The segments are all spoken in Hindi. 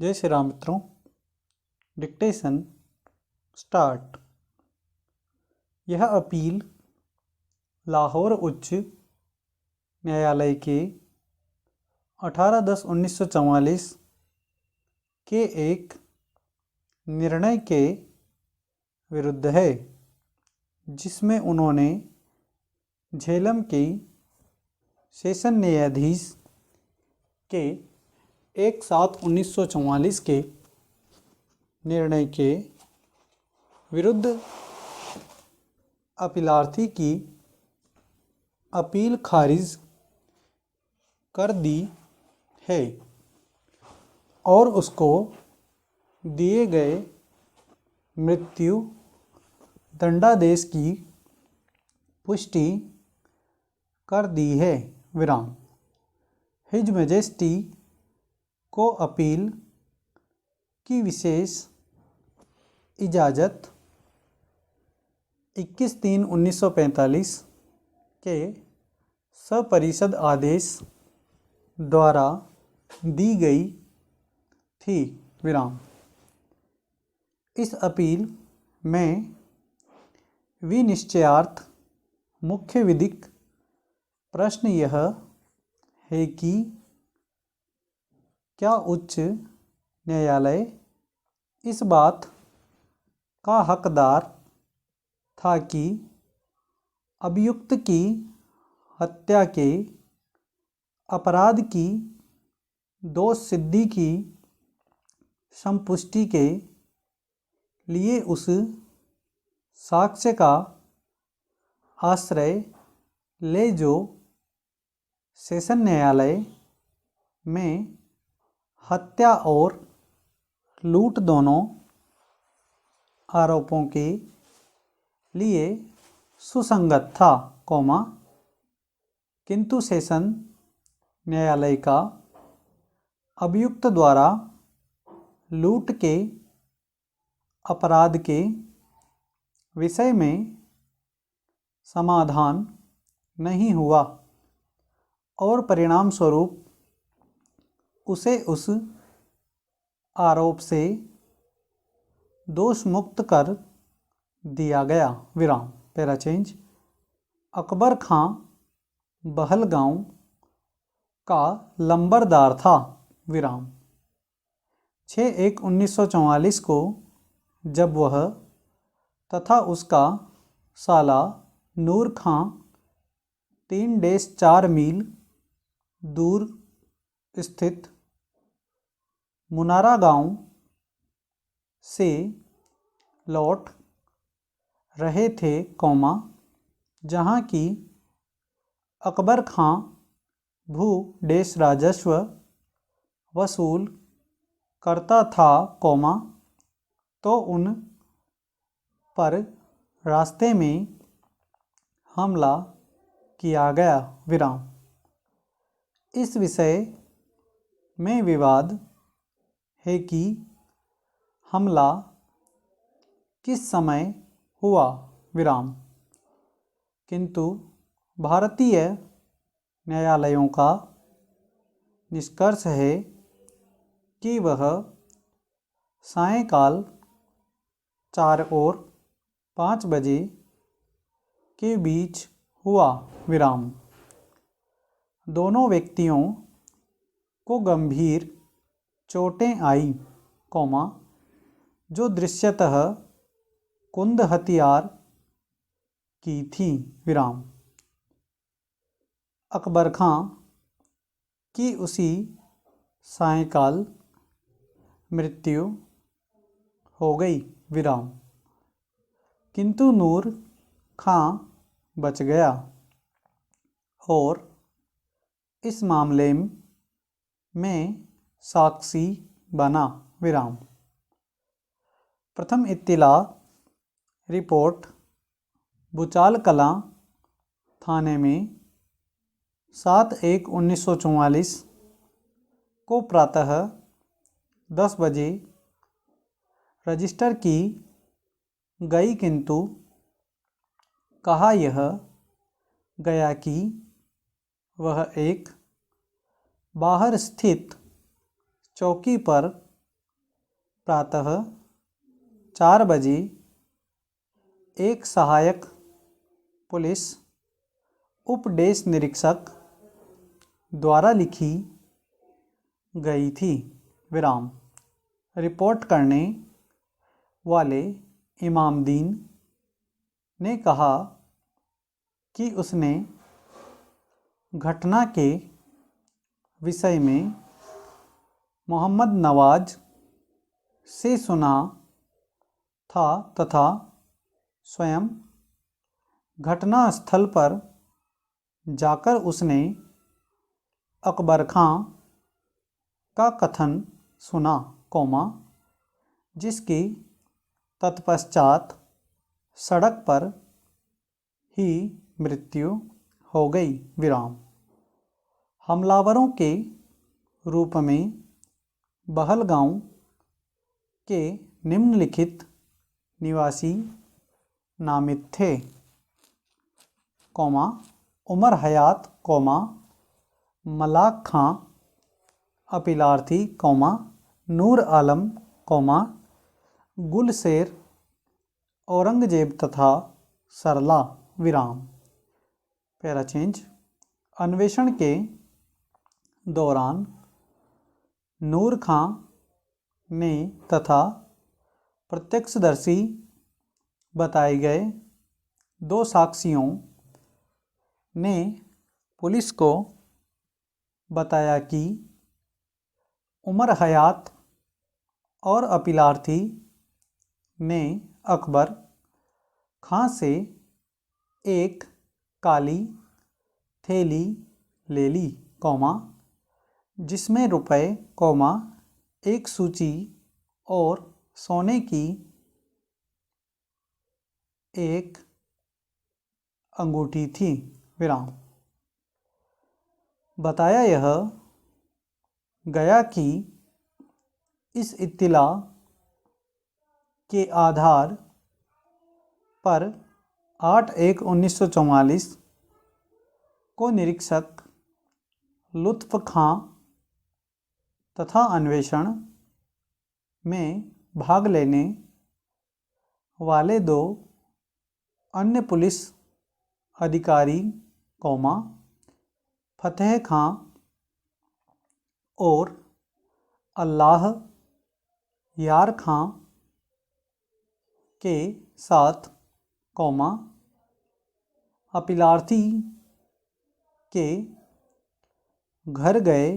जय श्री राम मित्रों। Dictation start. यह अपील लाहौर उच्च न्यायालय के 18/10/1944 के एक निर्णय के विरुद्ध है, जिसमें उन्होंने झेलम के सेशन न्यायाधीश के 1/7/1944 के निर्णय के विरुद्ध अपीलार्थी की अपील खारिज कर दी है और उसको दिए गए मृत्यु दंडादेश की पुष्टि कर दी है। विराम। हिज मैजेस्टी को अपील की विशेष इजाज़त 21/3/1945 के सपरिषद आदेश द्वारा दी गई थी। विराम। इस अपील में विनिश्चयार्थ मुख्य विधिक प्रश्न यह है कि क्या उच्च न्यायालय इस बात का हकदार था कि अभियुक्त की हत्या के अपराध की दोष सिद्धि की संपुष्टि के लिए उस साक्ष्य का आश्रय ले जो सेशन न्यायालय में हत्या और लूट दोनों आरोपों के लिए सुसंगत था, किंतु सेशन न्यायालय का अभियुक्त द्वारा लूट के अपराध के विषय में समाधान नहीं हुआ और परिणाम स्वरूप उसे उस आरोप से दोष मुक्त कर दिया गया। विराम। Para change. अकबर खां बहलगांव का लंबरदार था। विराम। 6/1/1944 को जब वह तथा उसका साला नूर खां 3-4 मील दूर स्थित मुनारा गांव से लौट रहे थे, जहां की अकबर खां भू राजस्व वसूल करता था, तो उन पर रास्ते में हमला किया गया। विराम। इस विषय में विवाद है कि हमला किस समय हुआ। विराम। किंतु भारतीय न्यायालयों का निष्कर्ष है कि वह सायंकाल 4 और 5 बजे के बीच हुआ। विराम। दोनों व्यक्तियों को गंभीर चोटें आई, जो दृश्यतः कुंद हथियार की थी। विराम। अकबर खां की उसी सायंकाल मृत्यु हो गई। विराम। किंतु नूर खां बच गया और इस मामले में साक्षी बना। विराम। प्रथम इत्तिला रिपोर्ट भूचाल कलां थाने में 7/1/1944 को प्रातः 10 बजे रजिस्टर की गई, किंतु कहा यह गया कि वह एक बाहर स्थित चौकी पर प्रातः 4 बजे एक सहायक पुलिस उपदेश निरीक्षक द्वारा लिखी गई थी। विराम। रिपोर्ट करने वाले इमामदीन ने कहा कि उसने घटना के विषय में मोहम्मद नवाज से सुना था तथा स्वयं घटनास्थल पर जाकर उसने अकबर खां का कथन सुना, जिसकी तत्पश्चात सड़क पर ही मृत्यु हो गई। विराम। हमलावरों के रूप में बहलगांव के निम्नलिखित निवासी नामित थे, उमर हयात, मलाक खां अपीलार्थी, नूर आलम, गुलशेर, औरंगजेब तथा सरला। विराम। Para change. अन्वेषण के दौरान नूर खां ने तथा प्रत्यक्षदर्शी बताए गए 2 साक्षियों ने पुलिस को बताया कि उमर हयात और अपीलार्थी ने अकबर खां से एक काली थैली ले ली, जिसमें रुपए, एक सूची और सोने की एक अंगूठी थी। विराम। बताया यह गया कि इस इत्तिला के आधार पर 8/1/1944 को निरीक्षक लुत्फ खां तथा अन्वेषण में भाग लेने वाले 2 अन्य पुलिस अधिकारी, फतेह खां और अल्लाह यार खां के साथ, अपीलार्थी के घर गए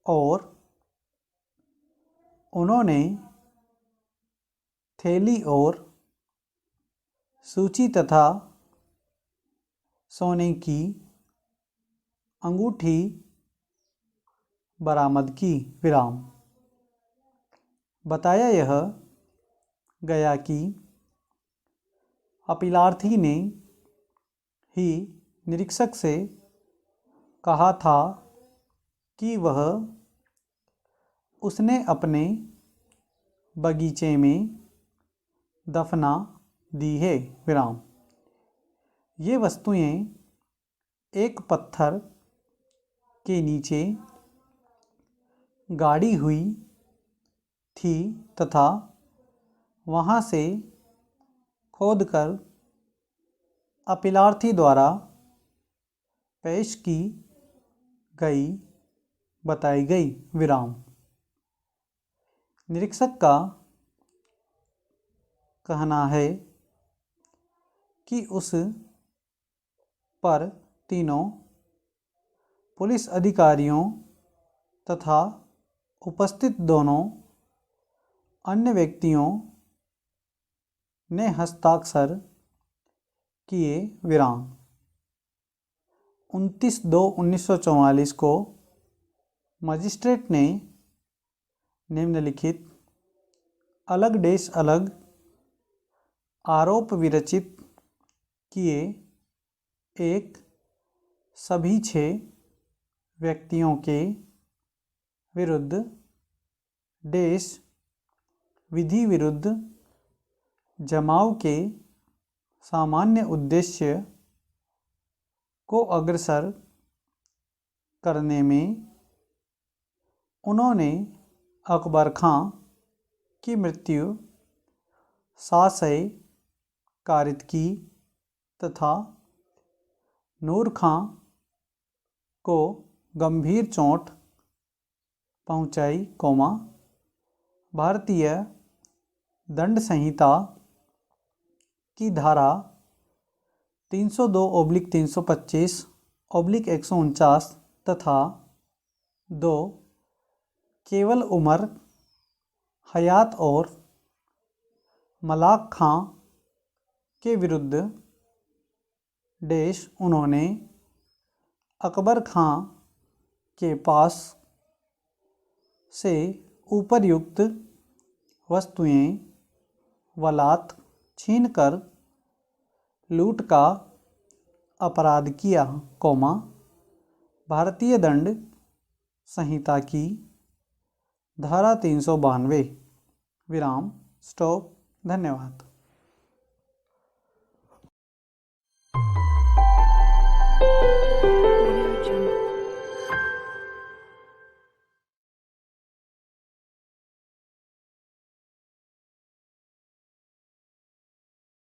और उन्होंने थैली और सूची तथा सोने की अंगूठी बरामद की। विराम। बताया यह गया कि अपीलार्थी ने ही निरीक्षक से कहा था कि वह उसने अपने बगीचे में दफना दी है। विराम। ये वस्तुएं एक पत्थर के नीचे गाड़ी हुई थी तथा वहां से खोदकर अपीलार्थी द्वारा पेश की गई बताई गई। विराम। निरीक्षक का कहना है कि उस पर तीनों पुलिस अधिकारियों तथा उपस्थित दोनों अन्य व्यक्तियों ने हस्ताक्षर किए। विराम। 29/2/1944 को मजिस्ट्रेट ने निम्नलिखित अलग आरोप विरचित किए। 1. सभी 6 व्यक्तियों के विरुद्ध विधि विरुद्ध जमाव के सामान्य उद्देश्य को अग्रसर करने में उन्होंने अकबर खां की मृत्यु शासए कारित की तथा नूर खां को गंभीर चोट पहुंचाई, भारतीय दंड संहिता की धारा 302/325/149 तथा 2 केवल उमर हयात और मलाक खां के विरुद्ध उन्होंने अकबर खां के पास से उपर्युक्त वस्तुएं वलात छीनकर लूट का अपराध किया, भारतीय दंड संहिता की धारा 392। विराम। स्टॉप। धन्यवाद।